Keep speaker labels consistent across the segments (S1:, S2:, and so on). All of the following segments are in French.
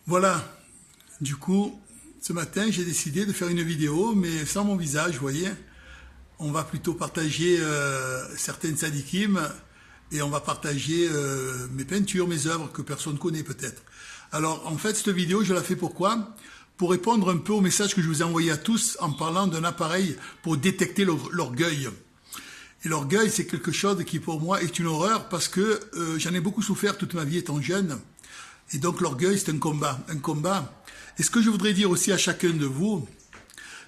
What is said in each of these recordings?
S1: Voilà, du coup, ce matin, j'ai décidé de faire une vidéo, mais sans mon visage, vous voyez. On va plutôt partager certaines sadikim et on va partager mes peintures, mes œuvres que personne ne connaît peut-être. Alors, en fait, cette vidéo, je la fais pourquoi? Pour répondre un peu au message que je vous ai envoyé à tous en parlant d'un appareil pour détecter l'orgueil. Et l'orgueil, c'est quelque chose qui, pour moi, est une horreur parce que j'en ai beaucoup souffert toute ma vie étant jeune. Et donc, l'orgueil, c'est un combat. Un combat. Et ce que je voudrais dire aussi à chacun de vous,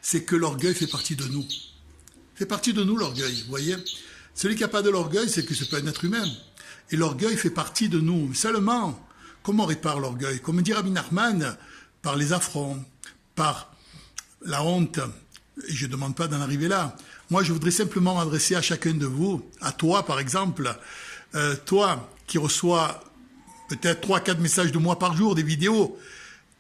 S1: c'est que l'orgueil fait partie de nous. Fait partie de nous, l'orgueil, vous voyez. Celui qui n'a pas de l'orgueil, c'est que c'est pas un être humain. Et l'orgueil fait partie de nous. Seulement, comment on répare l'orgueil? Comme dit Rabbi Nachman, par les affronts, par la honte. Et je ne demande pas d'en arriver là. Moi, je voudrais simplement m'adresser à chacun de vous, à toi par exemple, toi qui reçois peut-être 3-4 messages de moi par jour, des vidéos,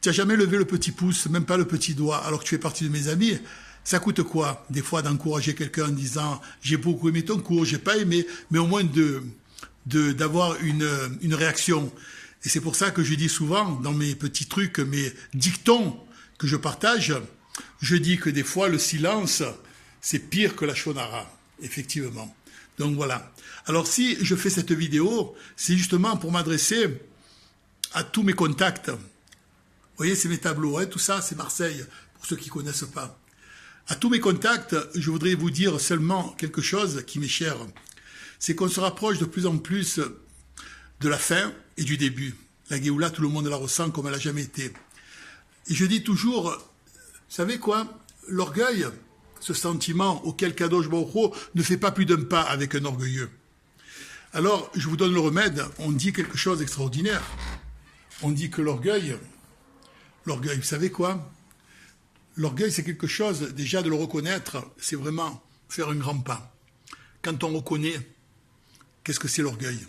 S1: tu n'as jamais levé le petit pouce, même pas le petit doigt, alors que tu fais partie de mes amis. Ça coûte quoi, des fois, d'encourager quelqu'un en disant « j'ai beaucoup aimé ton cours, j'ai pas aimé », mais au moins d'avoir une réaction. Et c'est pour ça que je dis souvent, dans mes petits trucs, mes dictons que je partage, je dis que des fois, le silence, c'est pire que la shonara, effectivement. Donc voilà. Alors si je fais cette vidéo, c'est justement pour m'adresser à tous mes contacts. Vous voyez, c'est mes tableaux, hein, tout ça, c'est Marseille, pour ceux qui ne connaissent pas. À tous mes contacts, je voudrais vous dire seulement quelque chose qui m'est cher. C'est qu'on se rapproche de plus en plus de la fin et du début. La Géoula, tout le monde la ressent comme elle n'a jamais été. Et je dis toujours, vous savez quoi? L'orgueil, ce sentiment auquel Kadosh Baruch Hu ne fait pas plus d'un pas avec un orgueilleux. Alors, je vous donne le remède. On dit quelque chose d'extraordinaire. On dit que l'orgueil, vous savez quoi? L'orgueil, c'est quelque chose, déjà de le reconnaître, c'est vraiment faire un grand pas. Quand on reconnaît, qu'est-ce que c'est l'orgueil?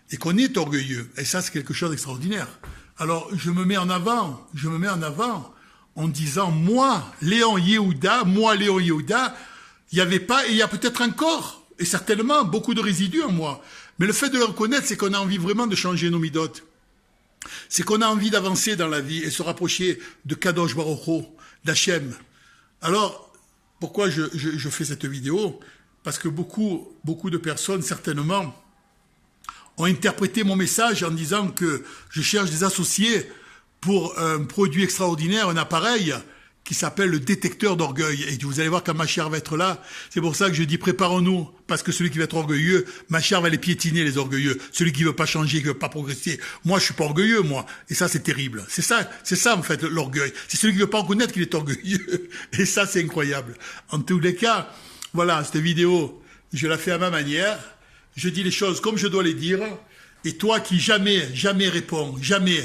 S1: Et qu'on est orgueilleux. Et ça, c'est quelque chose d'extraordinaire. Alors, je me mets en avant en disant, moi, Léon Yehuda, il n'y avait pas, et il y a peut-être encore, et certainement, beaucoup de résidus en moi. Mais le fait de le reconnaître, c'est qu'on a envie vraiment de changer nos midotes. C'est qu'on a envie d'avancer dans la vie et se rapprocher de Kadosh Baruch Hu, d'Hachem. Alors, pourquoi je fais cette vidéo? Parce que beaucoup de personnes, certainement, ont interprété mon message en disant que je cherche des associés pour un produit extraordinaire, un appareil qui s'appelle le détecteur d'orgueil. Et vous allez voir quand Machiar va être là, c'est pour ça que je dis préparons-nous, parce que celui qui va être orgueilleux, Machiar va les piétiner, les orgueilleux. Celui qui veut pas changer, qui veut pas progresser. Moi, je suis pas orgueilleux, moi. Et ça, c'est terrible. C'est ça, en fait, l'orgueil. C'est celui qui veut pas reconnaître qu'il est orgueilleux. Et ça, c'est incroyable. En tous les cas, voilà, cette vidéo, je la fais à ma manière. Je dis les choses comme je dois les dire. Et toi qui jamais réponds, jamais,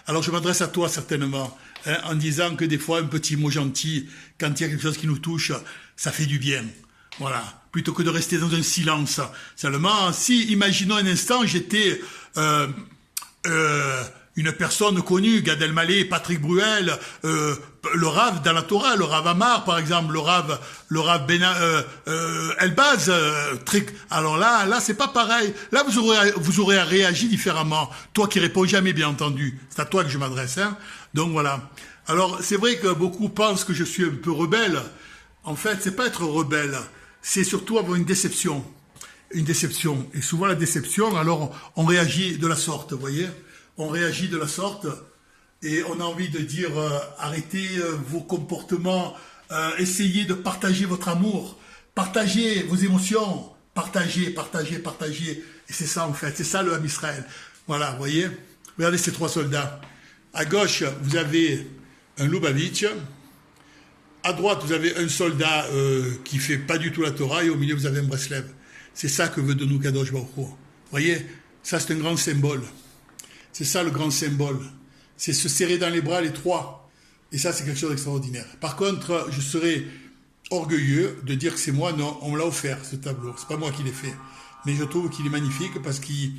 S1: alors je m'adresse à toi certainement, hein, en disant que des fois un petit mot gentil, quand il y a quelque chose qui nous touche, ça fait du bien. Voilà, plutôt que de rester dans un silence. Seulement, si, imaginons un instant, j'étais une personne connue, Gad Elmaleh, Patrick Bruel, le Rav dans la Torah, le Rav Amar par exemple, le Rav Elbaz, alors là c'est pas pareil. Là vous aurez réagi différemment. Toi qui réponds jamais, bien entendu, c'est à toi que je m'adresse, hein. Donc voilà. Alors c'est vrai que beaucoup pensent que je suis un peu rebelle. En fait, c'est pas être rebelle, c'est surtout avoir une déception. Une déception. Et souvent la déception, alors on réagit de la sorte, vous voyez. On réagit de la sorte et on a envie de dire arrêtez vos comportements, essayez de partager votre amour, partagez vos émotions, partagez. Et c'est ça en fait, c'est ça le Ham Israël. Voilà, vous voyez, regardez ces 3 soldats. À gauche, vous avez un Lubavitch. À droite, vous avez un soldat qui fait pas du tout la Torah et au milieu, vous avez un Breslev. C'est ça que veut de nous Kadosh Baruch Hu. Vous voyez, ça c'est un grand symbole. C'est ça le grand symbole. C'est se serrer dans les bras les 3. Et ça, c'est quelque chose d'extraordinaire. Par contre, je serais orgueilleux de dire que c'est moi. Non, on me l'a offert, ce tableau. C'est pas moi qui l'ai fait. Mais je trouve qu'il est magnifique parce qu'il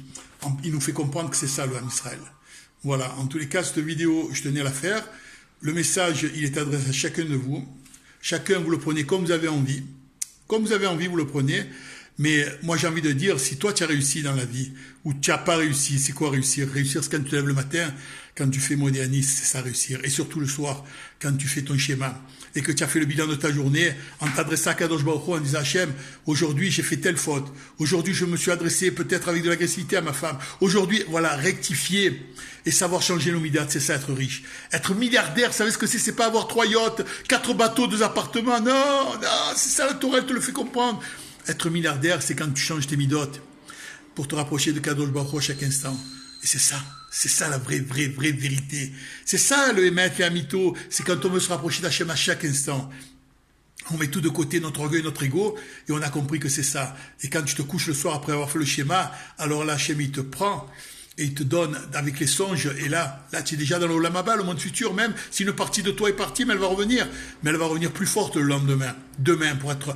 S1: nous fait comprendre que c'est ça le Ham Israël. Voilà. En tous les cas, cette vidéo, je tenais à la faire. Le message, il est adressé à chacun de vous. Chacun, vous le prenez comme vous avez envie. Comme vous avez envie, vous le prenez. Mais moi, j'ai envie de dire, si toi, tu as réussi dans la vie, ou tu n'as pas réussi, c'est quoi réussir? Réussir, c'est quand tu te lèves le matin, quand tu fais modernisme, c'est ça réussir. Et surtout le soir, quand tu fais ton schéma, et que tu as fait le bilan de ta journée, en t'adressant à Kadosh Baruch Hu, en disant, Hachem, aujourd'hui, j'ai fait telle faute. Aujourd'hui, je me suis adressé peut-être avec de l'agressivité à ma femme. Aujourd'hui, voilà, rectifier et savoir changer nos midats, c'est ça, être riche. Être milliardaire, vous savez ce que c'est? C'est pas avoir 3 yachts, 4 bateaux, 2 appartements. Non, non, c'est ça, la Torah, elle te le fait comprendre. Être milliardaire, c'est quand tu changes tes midotes pour te rapprocher de Kadosh Baruch Hu à chaque instant. Et c'est ça la vraie vérité. C'est ça le Emet et Amito, c'est quand on veut se rapprocher d'Hachem à chaque instant. On met tout de côté, notre orgueil, notre ego, et on a compris que c'est ça. Et quand tu te couches le soir après avoir fait le schéma, alors là, Hachem, il te prend et il te donne avec les songes, et là tu es déjà dans l'Olam Haba, le monde futur même. Si une partie de toi est partie, mais elle va revenir. Mais elle va revenir plus forte le lendemain. Demain, pour être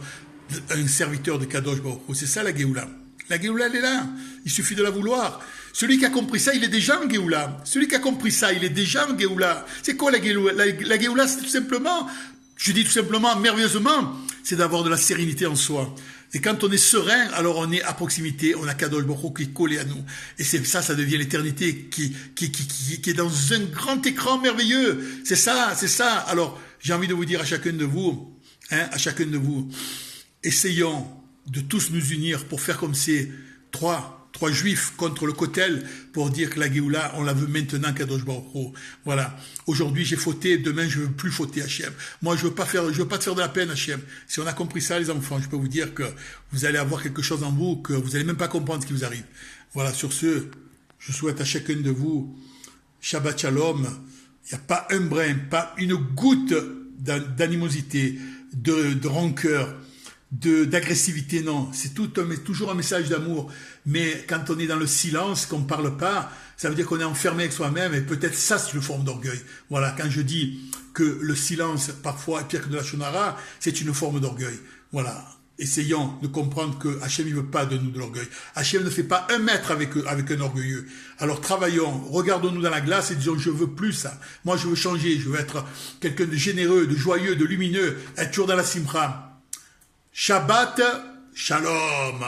S1: un serviteur de Kadosh Baruch Hu. C'est ça la Géoula. La Géoula, elle est là. Il suffit de la vouloir. Celui qui a compris ça, il est déjà en Géoula. Celui qui a compris ça, il est déjà en Géoula. C'est quoi la Géoula? La Géoula, c'est tout simplement, je dis tout simplement, merveilleusement, c'est d'avoir de la sérénité en soi. Et quand on est serein, alors on est à proximité, on a Kadosh Baruch Hu qui est collé à nous. Et c'est ça, ça devient l'éternité qui est dans un grand écran merveilleux. C'est ça, c'est ça. Alors, j'ai envie de vous dire à chacun de vous, essayons de tous nous unir pour faire comme ces trois juifs contre le Kotel, pour dire que la Géoula, on la veut maintenant, Kadosh Baruch Hu. Voilà. Aujourd'hui, j'ai fauté, demain, je ne veux plus fauter, Hachem. Moi, je veux pas te faire de la peine, Hachem. Si on a compris ça, les enfants, je peux vous dire que vous allez avoir quelque chose en vous, que vous n'allez même pas comprendre ce qui vous arrive. Voilà. Sur ce, je souhaite à chacun de vous Shabbat Shalom. Il n'y a pas un brin, pas une goutte d'animosité, de rancœur, d'agressivité, non. C'est toujours un message d'amour. Mais quand on est dans le silence, qu'on ne parle pas, ça veut dire qu'on est enfermé avec soi-même, et peut-être ça, c'est une forme d'orgueil. Voilà, quand je dis que le silence, parfois, est pire que de la shonara, c'est une forme d'orgueil. Voilà. Essayons de comprendre que Hachem ne veut pas de nous de l'orgueil. Hachem ne fait pas un mètre avec un orgueilleux. Alors travaillons, regardons-nous dans la glace et disons, je veux plus ça. Moi, je veux changer, je veux être quelqu'un de généreux, de joyeux, de lumineux, être toujours dans la simcha. Shabbat Shalom.